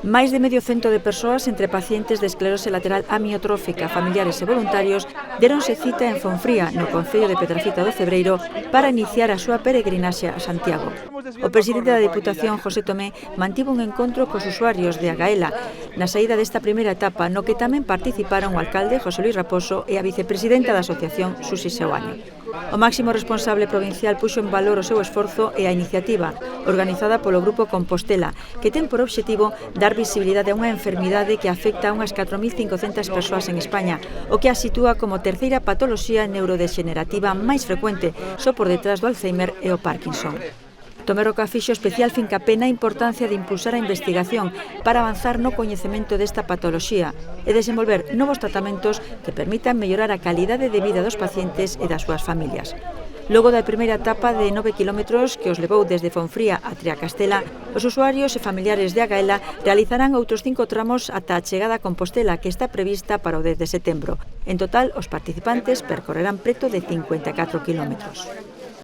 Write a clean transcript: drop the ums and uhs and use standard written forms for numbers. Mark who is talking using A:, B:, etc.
A: Máis de medio cento de persoas entre pacientes de esclerose lateral amiotrófica, familiares e voluntarios deronse cita en Fonfría, no concello de Pedrafita do Cebreiro, para iniciar a súa peregrinaxe a Santiago. O presidente da Diputación, José Tomé, mantivo un encontro cos usuarios de Agaela na saída desta primeira etapa, no que tamén participaron o alcalde José Luis Raposo e a vicepresidenta da asociación, Susi Seoane. O máximo responsable provincial puxo en valor o seu esforzo e a iniciativa, organizada polo Grupo Compostela, que ten por obxectivo dar visibilidade a unha enfermidade que afecta a unhas 4.500 persoas en España, o que a sitúa como terceira patoloxía neurodexenerativa máis frecuente, só por detrás do Alzheimer e o Parkinson. Tomé Roca fixo especial fincapé na importancia de impulsar a investigación para avanzar no coñecemento desta patoloxía e desenvolver novos tratamentos que permitan mellorar a calidade de vida dos pacientes e das súas familias. Logo da primeira etapa de 9 kilómetros que os levou desde Fonfría a Triacastela, os usuarios e familiares de Agaela realizarán outros 5 tramos ata a chegada a Compostela, que está prevista para o 10 de setembro. En total, os participantes percorrerán preto de 54 kilómetros.